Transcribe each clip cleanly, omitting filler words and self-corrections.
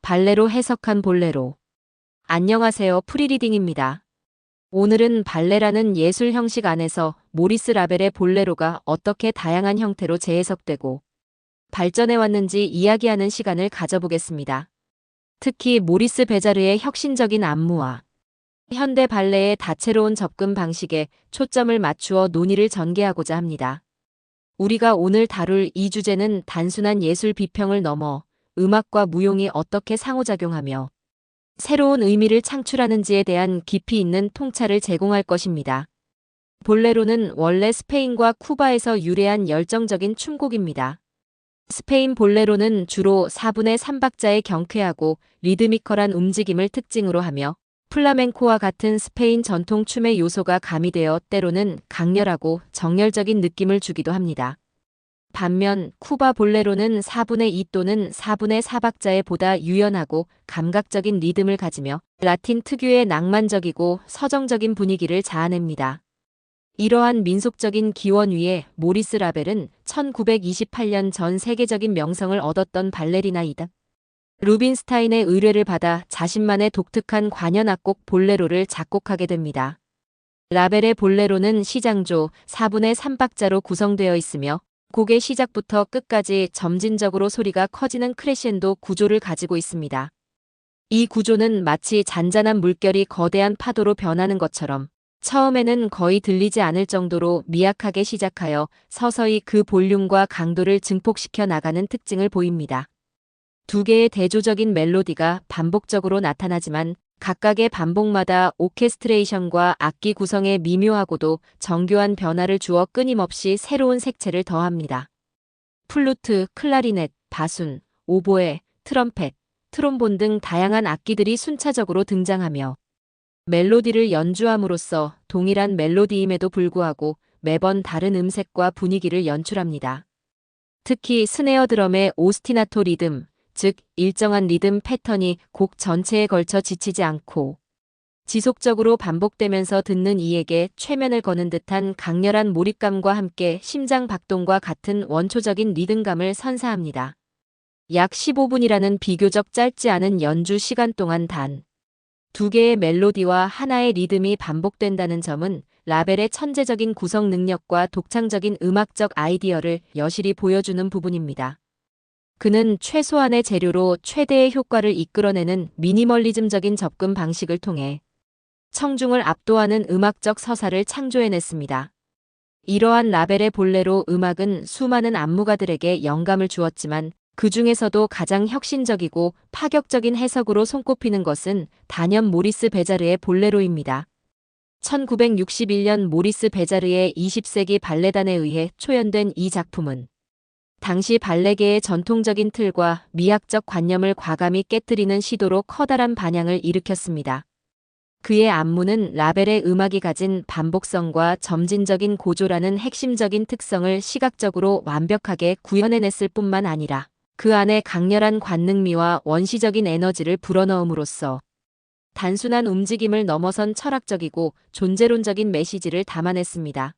발레로 해석한 볼레로. 안녕하세요. 프리리딩입니다. 오늘은 발레라는 예술 형식 안에서 모리스 라벨의 볼레로가 어떻게 다양한 형태로 재해석되고 발전해왔는지 이야기하는 시간을 가져보겠습니다. 특히 모리스 베자르의 혁신적인 안무와 현대 발레의 다채로운 접근 방식에 초점을 맞추어 논의를 전개하고자 합니다. 우리가 오늘 다룰 이 주제는 단순한 예술 비평을 넘어 음악과 무용이 어떻게 상호작용하며 새로운 의미를 창출하는지에 대한 깊이 있는 통찰을 제공할 것입니다. 볼레로는 원래 스페인과 쿠바에서 유래한 열정적인 춤곡입니다. 스페인 볼레로는 주로 4분의 3박자의 경쾌하고 리드미컬한 움직임을 특징으로 하며 플라멩코와 같은 스페인 전통 춤의 요소가 가미되어 때로는 강렬하고 정열적인 느낌을 주기도 합니다. 반면 쿠바 볼레로는 4분의 2 또는 4분의 4박자에 보다 유연하고 감각적인 리듬을 가지며 라틴 특유의 낭만적이고 서정적인 분위기를 자아냅니다. 이러한 민속적인 기원 위에 모리스 라벨은 1928년 전 세계적인 명성을 얻었던 발레리나이다. 루빈스타인의 의뢰를 받아 자신만의 독특한 관현 악곡 볼레로를 작곡하게 됩니다. 라벨의 볼레로는 시장조 4분의 3박자로 구성되어 있으며 곡의 시작부터 끝까지 점진적으로 소리가 커지는 크레셴도 구조를 가지고 있습니다. 이 구조는 마치 잔잔한 물결이 거대한 파도로 변하는 것처럼 처음에는 거의 들리지 않을 정도로 미약하게 시작하여 서서히 그 볼륨과 강도를 증폭시켜 나가는 특징을 보입니다. 두 개의 대조적인 멜로디가 반복적으로 나타나지만 각각의 반복마다 오케스트레이션과 악기 구성에 미묘하고도 정교한 변화를 주어 끊임없이 새로운 색채를 더합니다. 플루트, 클라리넷, 바순, 오보에, 트럼펫, 트롬본 등 다양한 악기들이 순차적으로 등장하며 멜로디를 연주함으로써 동일한 멜로디임에도 불구하고 매번 다른 음색과 분위기를 연출합니다. 특히 스네어 드럼의 오스티나토 리듬, 즉 일정한 리듬 패턴이 곡 전체에 걸쳐 지치지 않고 지속적으로 반복되면서 듣는 이에게 최면을 거는 듯한 강렬한 몰입감과 함께 심장 박동과 같은 원초적인 리듬감을 선사합니다. 약 15분이라는 비교적 짧지 않은 연주 시간 동안 단 두 개의 멜로디와 하나의 리듬이 반복된다는 점은 라벨의 천재적인 구성 능력과 독창적인 음악적 아이디어를 여실히 보여주는 부분입니다. 그는 최소한의 재료로 최대의 효과를 이끌어내는 미니멀리즘적인 접근 방식을 통해 청중을 압도하는 음악적 서사를 창조해냈습니다. 이러한 라벨의 볼레로 음악은 수많은 안무가들에게 영감을 주었지만 그 중에서도 가장 혁신적이고 파격적인 해석으로 손꼽히는 것은 단연 모리스 베자르의 볼레로입니다. 1961년 모리스 베자르의 20세기 발레단에 의해 초연된 이 작품은 당시 발레계의 전통적인 틀과 미학적 관념을 과감히 깨뜨리는 시도로 커다란 반향을 일으켰습니다. 그의 안무는 라벨의 음악이 가진 반복성과 점진적인 고조라는 핵심적인 특성을 시각적으로 완벽하게 구현해냈을 뿐만 아니라 그 안에 강렬한 관능미와 원시적인 에너지를 불어넣음으로써 단순한 움직임을 넘어선 철학적이고 존재론적인 메시지를 담아냈습니다.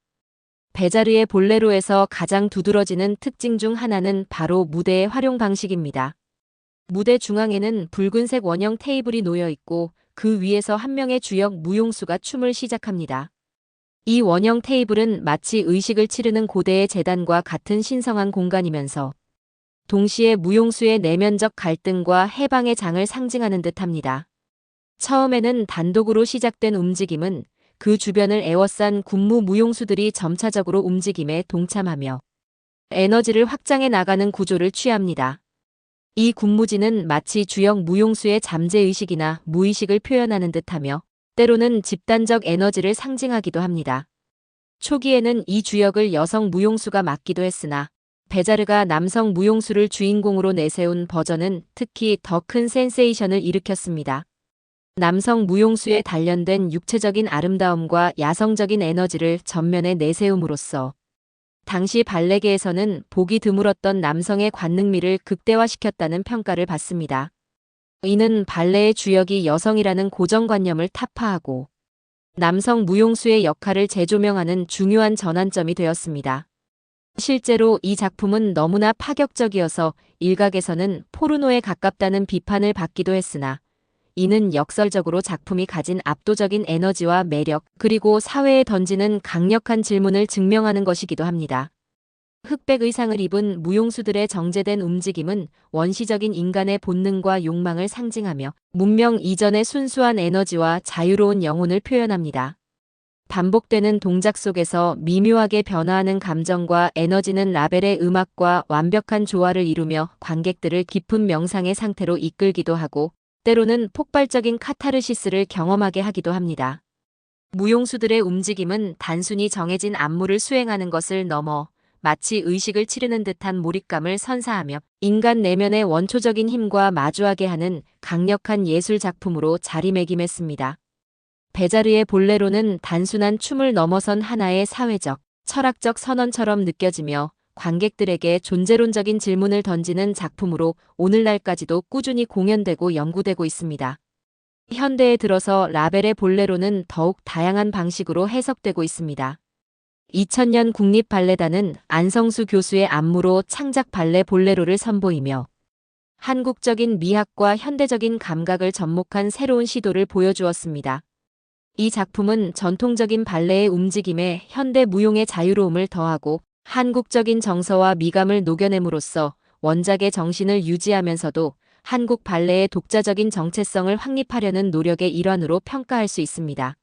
베자르의 볼레로에서 가장 두드러지는 특징 중 하나는 바로 무대의 활용 방식입니다. 무대 중앙에는 붉은색 원형 테이블이 놓여 있고 그 위에서 한 명의 주역 무용수가 춤을 시작합니다. 이 원형 테이블은 마치 의식을 치르는 고대의 제단과 같은 신성한 공간이면서 동시에 무용수의 내면적 갈등과 해방의 장을 상징하는 듯합니다. 처음에는 단독으로 시작된 움직임은 그 주변을 에워싼 군무 무용수들이 점차적으로 움직임에 동참하며 에너지를 확장해 나가는 구조를 취합니다. 이 군무지는 마치 주역 무용수의 잠재의식이나 무의식을 표현하는 듯하며 때로는 집단적 에너지를 상징하기도 합니다. 초기에는 이 주역을 여성 무용수가 맡기도 했으나 베자르가 남성 무용수를 주인공으로 내세운 버전은 특히 더 큰 센세이션을 일으켰습니다. 남성 무용수의 단련된 육체적인 아름다움과 야성적인 에너지를 전면에 내세움으로써 당시 발레계에서는 보기 드물었던 남성의 관능미를 극대화시켰다는 평가를 받습니다. 이는 발레의 주역이 여성이라는 고정관념을 타파하고 남성 무용수의 역할을 재조명하는 중요한 전환점이 되었습니다. 실제로 이 작품은 너무나 파격적이어서 일각에서는 포르노에 가깝다는 비판을 받기도 했으나 이는 역설적으로 작품이 가진 압도적인 에너지와 매력, 그리고 사회에 던지는 강력한 질문을 증명하는 것이기도 합니다. 흑백 의상을 입은 무용수들의 정제된 움직임은 원시적인 인간의 본능과 욕망을 상징하며 문명 이전의 순수한 에너지와 자유로운 영혼을 표현합니다. 반복되는 동작 속에서 미묘하게 변화하는 감정과 에너지는 라벨의 음악과 완벽한 조화를 이루며 관객들을 깊은 명상의 상태로 이끌기도 하고 때로는 폭발적인 카타르시스를 경험하게 하기도 합니다. 무용수들의 움직임은 단순히 정해진 안무를 수행하는 것을 넘어 마치 의식을 치르는 듯한 몰입감을 선사하며 인간 내면의 원초적인 힘과 마주하게 하는 강력한 예술 작품으로 자리매김했습니다. 베자르의 볼레로는 단순한 춤을 넘어선 하나의 사회적, 철학적 선언처럼 느껴지며 관객들에게 존재론적인 질문을 던지는 작품으로 오늘날까지도 꾸준히 공연되고 연구되고 있습니다. 현대에 들어서 라벨의 볼레로는 더욱 다양한 방식으로 해석되고 있습니다. 2000년 국립발레단은 안성수 교수의 안무로 창작 발레 볼레로를 선보이며 한국적인 미학과 현대적인 감각을 접목한 새로운 시도를 보여주었습니다. 이 작품은 전통적인 발레의 움직임에 현대 무용의 자유로움을 더하고 한국적인 정서와 미감을 녹여냄으로써 원작의 정신을 유지하면서도 한국 발레의 독자적인 정체성을 확립하려는 노력의 일환으로 평가할 수 있습니다.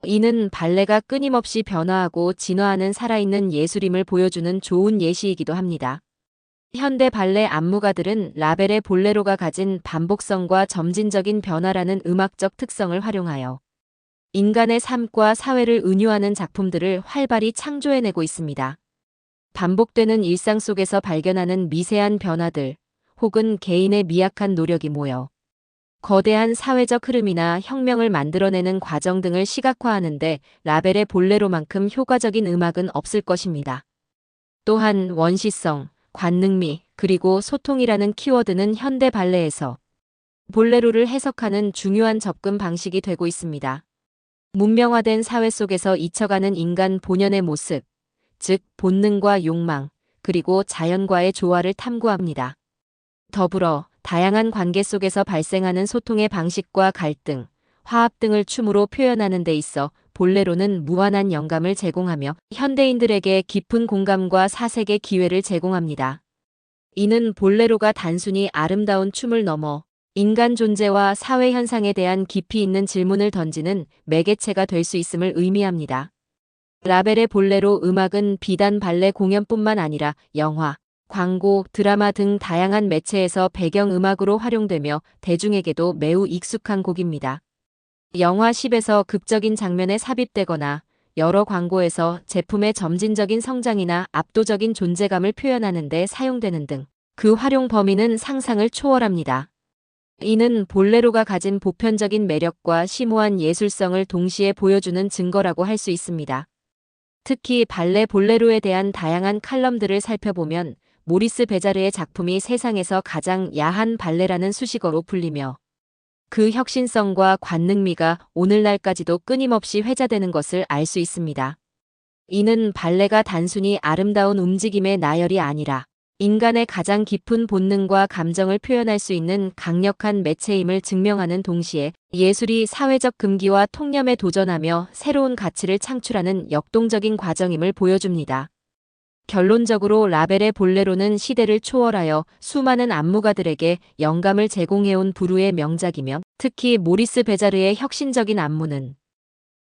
이는 발레가 끊임없이 변화하고 진화하는 살아있는 예술임을 보여주는 좋은 예시이기도 합니다. 현대 발레 안무가들은 라벨의 볼레로가 가진 반복성과 점진적인 변화라는 음악적 특성을 활용하여 인간의 삶과 사회를 은유하는 작품들을 활발히 창조해내고 있습니다. 반복되는 일상 속에서 발견하는 미세한 변화들 혹은 개인의 미약한 노력이 모여 거대한 사회적 흐름이나 혁명을 만들어내는 과정 등을 시각화하는데 라벨의 볼레로만큼 효과적인 음악은 없을 것입니다. 또한 원시성, 관능미, 그리고 소통이라는 키워드는 현대 발레에서 볼레로를 해석하는 중요한 접근 방식이 되고 있습니다. 문명화된 사회 속에서 잊혀가는 인간 본연의 모습, 즉 본능과 욕망, 그리고 자연과의 조화를 탐구합니다. 더불어 다양한 관계 속에서 발생하는 소통의 방식과 갈등, 화합 등을 춤으로 표현하는 데 있어 볼레로는 무한한 영감을 제공하며 현대인들에게 깊은 공감과 사색의 기회를 제공합니다. 이는 볼레로가 단순히 아름다운 춤을 넘어 인간 존재와 사회 현상에 대한 깊이 있는 질문을 던지는 매개체가 될 수 있음을 의미합니다. 라벨의 볼레로 음악은 비단 발레 공연뿐만 아니라 영화, 광고, 드라마 등 다양한 매체에서 배경음악으로 활용되며 대중에게도 매우 익숙한 곡입니다. 영화 10에서 극적인 장면에 삽입되거나 여러 광고에서 제품의 점진적인 성장이나 압도적인 존재감을 표현하는 데 사용되는 등 그 활용 범위는 상상을 초월합니다. 이는 볼레로가 가진 보편적인 매력과 심오한 예술성을 동시에 보여주는 증거라고 할 수 있습니다. 특히 발레 볼레로에 대한 다양한 칼럼들을 살펴보면 모리스 베자르의 작품이 세상에서 가장 야한 발레라는 수식어로 불리며 그 혁신성과 관능미가 오늘날까지도 끊임없이 회자되는 것을 알 수 있습니다. 이는 발레가 단순히 아름다운 움직임의 나열이 아니라 인간의 가장 깊은 본능과 감정을 표현할 수 있는 강력한 매체임을 증명하는 동시에 예술이 사회적 금기와 통념에 도전하며 새로운 가치를 창출하는 역동적인 과정임을 보여줍니다. 결론적으로 라벨의 볼레로는 시대를 초월하여 수많은 안무가들에게 영감을 제공해온 부르의 명작이며 특히 모리스 베자르의 혁신적인 안무는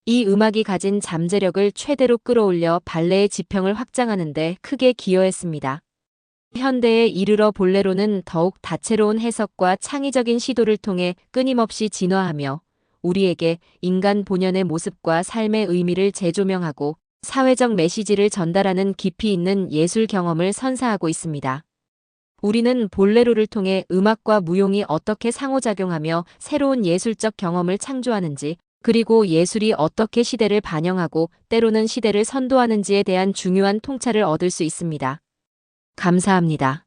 이 음악이 가진 잠재력을 최대로 끌어올려 발레의 지평을 확장하는 데 크게 기여했습니다. 현대에 이르러 볼레로는 더욱 다채로운 해석과 창의적인 시도를 통해 끊임없이 진화하며 우리에게 인간 본연의 모습과 삶의 의미를 재조명하고 사회적 메시지를 전달하는 깊이 있는 예술 경험을 선사하고 있습니다. 우리는 볼레로를 통해 음악과 무용이 어떻게 상호작용하며 새로운 예술적 경험을 창조하는지, 그리고 예술이 어떻게 시대를 반영하고 때로는 시대를 선도하는지에 대한 중요한 통찰을 얻을 수 있습니다. 감사합니다.